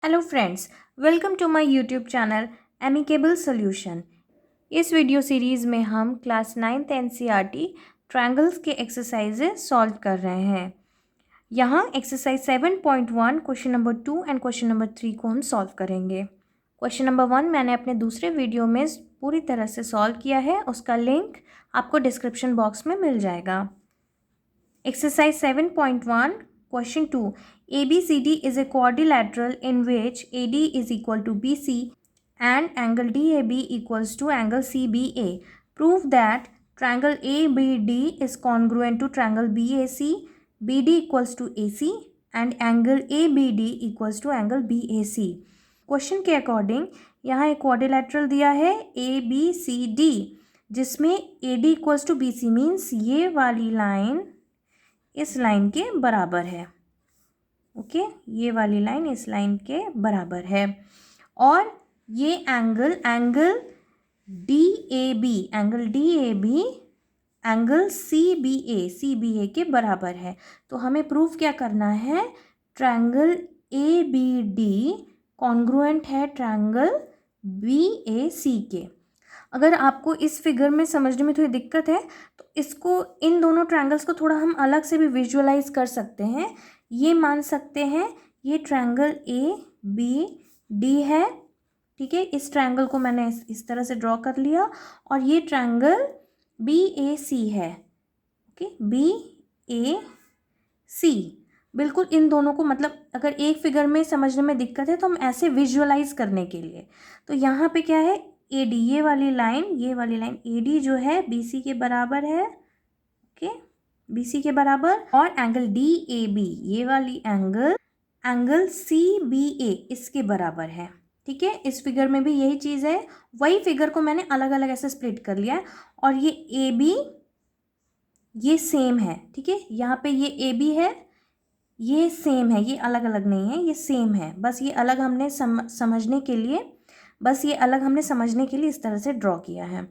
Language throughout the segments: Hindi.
Hello friends, welcome to my YouTube channel amicable solution. इस वीडियो सीरीज़ में हम क्लास 9th एनसीईआरटी ट्रायंगल्स के एक्सरसाइजेस सॉल्व कर रहे हैं। यहाँ exercise 7.1 question number 2 and question number 3 को हम सॉल्व करेंगे। क्वेश्चन नंबर 1 मैंने अपने दूसरे वीडियो में पूरी तरह से सॉल्व किया है, उसका लिंक आपको डिस्क्रिप्शन बॉक्स में मिल जाएगा। Exercise 7.1 Question 2 ABCD is a quadrilateral in which AD is equal to BC and angle DAB equals to angle CBA. Prove that triangle ABD is congruent to triangle BAC, BD equals to AC and angle ABD equals to angle BAC. Question के अकॉर्डिंग यहाँ एक क्वाड्रिलेटरल दिया है ABCD जिसमें AD equals to BC means ये वाली लाइन इस लाइन के बराबर है। ओके, ये वाली लाइन इस लाइन के बराबर है और ये एंगल DAB एंगल CBA के बराबर है। तो हमें प्रूफ क्या करना है, ट्रायंगल ABD कॉन्ग्रुएंट है ट्रायंगल BAC के। अगर आपको इस फिगर में समझने में थोड़ी दिक्कत है तो इसको इन दोनों ट्रायंगल्स को थोड़ा हम अलग से भी विजुअलाइज कर सकते हैं। ये मान सकते हैं ये ट्रायंगल ABD है, ठीक है। इस ट्रायंगल को मैंने इस तरह से ड्रॉ कर लिया और ये ट्रायंगल BAC है। ओके, BAC बिल्कुल इन दोनों को, मतलब अगर एक फिगर में समझने में दिक्कत है तो हम ऐसे विजुअलाइज करने के लिए, तो यहाँ पे क्या है AD, ये वाली लाइन AD जो है BC के बराबर है। ओके, BC के बराबर, और एंगल DAB ये वाली एंगल CBA इसके बराबर है। ठीक है, इस फिगर में भी यही चीज़ है, वही फिगर को मैंने अलग अलग ऐसे स्प्लिट कर लिया है और ये AB ये सेम है। ठीक है, यहाँ पे ये AB है, ये सेम है, ये अलग अलग नहीं है, ये सेम है। बस ये अलग हमने समझने के लिए इस तरह से ड्रॉ किया है।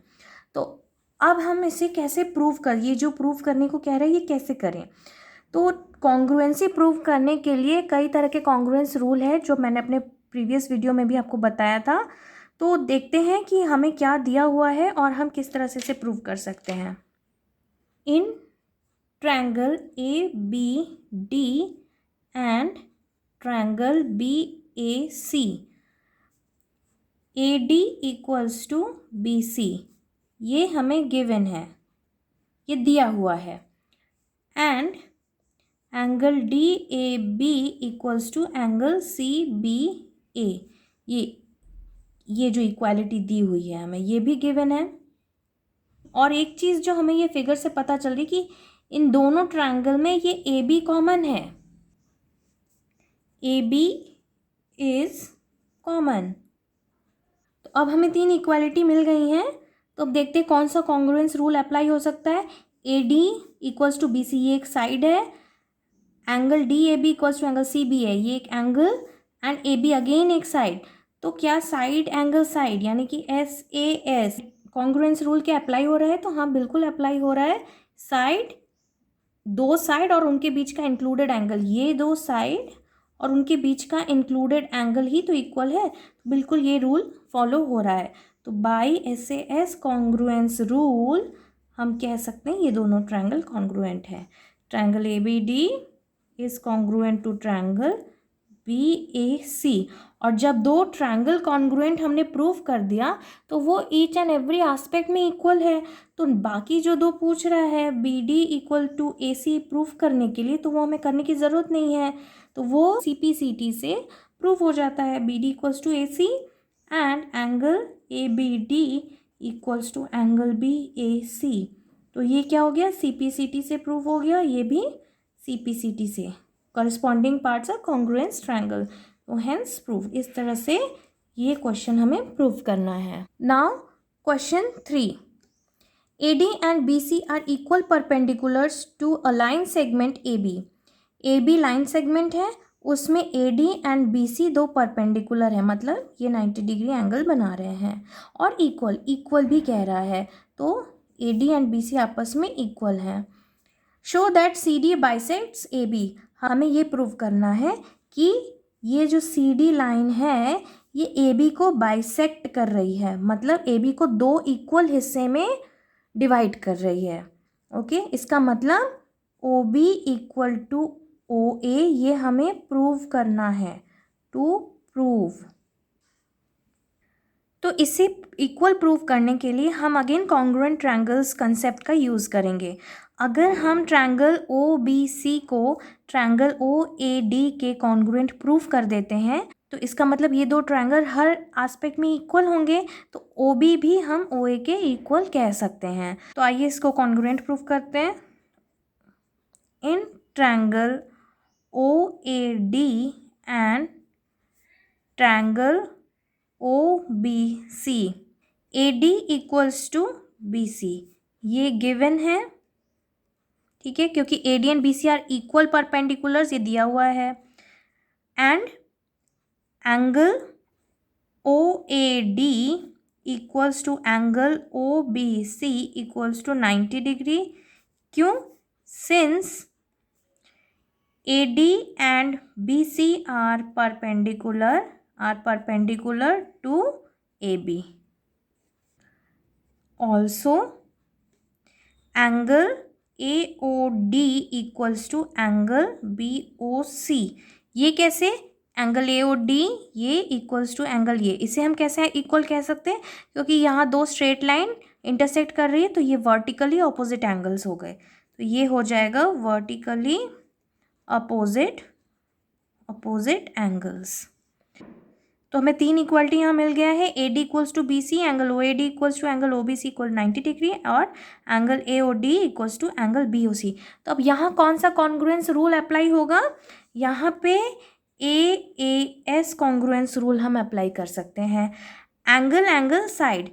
तो अब हम इसे कैसे प्रूव ये जो प्रूव करने को कह रहे हैं ये कैसे करें। तो कॉन्ग्रुएंसी प्रूव करने के लिए कई तरह के कॉन्ग्रुएंस रूल है जो मैंने अपने प्रीवियस वीडियो में भी आपको बताया था। तो देखते हैं कि हमें क्या दिया हुआ है और हम किस तरह से इसे प्रूव कर सकते हैं। In triangle ABD and triangle BAC AD equals to BC, ये हमें गिवन है, ये दिया हुआ है, and angle DAB equals to angle CBA, ये जो इक्वालिटी दी हुई है हमें ये भी गिवन है। और एक चीज़ जो हमें ये फिगर से पता चल रही कि इन दोनों ट्रायंगल में ये AB कॉमन है, AB इज कॉमन। तो अब हमें 3 इक्वालिटी मिल गई हैं। तो अब देखते हैं कौन सा कॉन्ग्रुएंस रूल अप्लाई हो सकता है। AD इक्वल्स टू BC ये एक साइड है, angle DAB equals to angle CBA ये एक एंगल, एंड AB अगेन एक साइड। तो क्या साइड एंगल साइड यानी कि SAS कॉन्ग्रुएंस रूल क्या अप्लाई हो रहा है? तो हाँ, बिल्कुल अप्लाई हो रहा है। साइड, दो साइड और उनके बीच का इंक्लूडेड एंगल, ये दो साइड और उनके बीच का इंक्लूडेड एंगल ही तो इक्वल है, तो बिल्कुल ये रूल फॉलो हो रहा है। तो बाय SAS कॉन्ग्रुएंस रूल हम कह सकते हैं ये दोनों ट्रायंगल कॉन्ग्रुएंट है। Triangle ABD is congruent to triangle BAC। और जब दो ट्रायंगल कॉन्ग्रुएंट हमने प्रूव कर दिया तो वो ईच एंड एवरी एस्पेक्ट में इक्वल है। तो बाकी जो दो पूछ रहा है BD equal to AC proof करने के लिए, तो वो हमें करने की ज़रूरत नहीं है, तो वो CPCT से प्रूफ हो जाता है। BD equals to AC and angle ABD equals to angle BAC। तो ये क्या हो गया, CPCT से प्रूफ हो गया, ये भी CPCT से। Corresponding parts are congruence triangle, तो हेंस प्रूफ। इस तरह से ये क्वेश्चन हमें प्रूफ करना है। Now question 3, AD and BC are equal perpendiculars to a line segment AB। AB line segment है, उसमें AD एंड BC दो परपेंडिकुलर है, मतलब ये 90 डिग्री एंगल बना रहे हैं, और इक्वल भी कह रहा है, तो AD एंड BC आपस में इक्वल है। Show that CD bisects AB, हमें ये प्रूव करना है कि ये जो सी डी लाइन है ये ए बी को बाइसेक्ट कर रही है, मतलब ए बी को दो इक्वल हिस्से में डिवाइड कर रही है। ओके, इसका मतलब O B equal to O A, ये हमें प्रूव करना है, टू प्रूव। तो इसे इक्वल प्रूव करने के लिए हम अगेन कॉन्ग्रुएंट ट्रायंगल्स कंसेप्ट का यूज़ करेंगे। अगर हम ट्रायंगल ओ बी सी को ट्रायंगल ओ ए डी के कॉन्ग्रुएंट प्रूव कर देते हैं तो इसका मतलब ये दो ट्रायंगल हर एस्पेक्ट में इक्वल होंगे, तो ओ बी भी हम ओ ए के इक्वल कह सकते हैं। तो आइए इसको कॉन्ग्रुएंट प्रूव करते हैं। In triangle O A D and triangle O B C, A D equals to B C, ये गिवन है, ठीक है, क्योंकि A D and B C are equal perpendiculars, ये दिया हुआ है। And angle O A D equals to angle O B C equals to 90 degree. क्यों? Since A D and B C are perpendicular to AB. Also, angle AOD equals to angle BOC. ये कैसे? एंगल AOD ये इक्वल्स टू एंगल ये, इसे हम कैसे इक्वल कह सकते हैं? क्योंकि यहाँ दो स्ट्रेट लाइन इंटरसेक्ट कर रही है, तो ये वर्टिकली अपोजिट एंगल्स हो गए, तो ये हो जाएगा वर्टिकली अपोजिट एंगल्स। तो हमें तीन इक्वलिटी यहाँ मिल गया है, A D equals to B C, angle O A D equals to angle O B C equal 90 degree, और angle A O D equals to angle B O C. तो अब यहाँ कौन सा कॉन्ग्रुएंस रूल अप्लाई होगा? यहाँ पे ए एस कॉन्ग्रुएंस रूल हम अप्लाई कर सकते हैं। Angle side,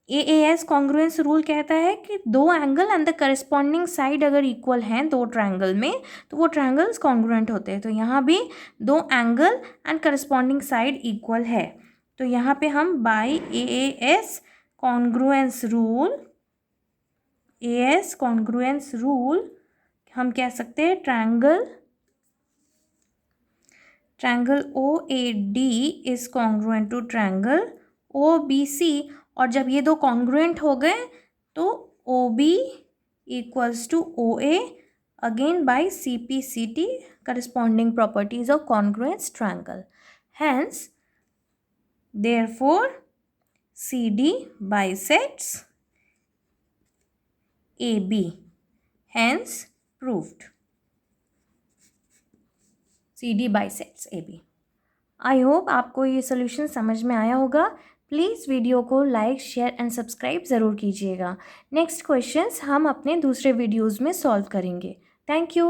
AAS congruence rule कहता है कि दो angle and the corresponding side अगर इक्वल हैं दो ट्रायंगल में तो वो ट्रायंगल्स कॉन्ग्रुएंट होते हैं। तो यहाँ भी दो angle and corresponding side equal है, तो यहाँ पे हम बाय एएएस कॉन्ग्रुएंस रूल हम कह सकते हैं triangle O A D is congruent to triangle O B C, और जब ये दो कॉन्ग्रुएंट हो गए तो O B equals to O A, again by CP/CT corresponding properties of congruence triangle. Hence, therefore, CD bisects AB. Hence, proved. CD bisects AB. I hope आपको ये सोल्यूशन समझ में आया होगा। प्लीज़ वीडियो को लाइक, शेयर एंड सब्सक्राइब ज़रूर कीजिएगा। नेक्स्ट क्वेश्चंस हम अपने दूसरे वीडियोज़ में सॉल्व करेंगे। Thank you.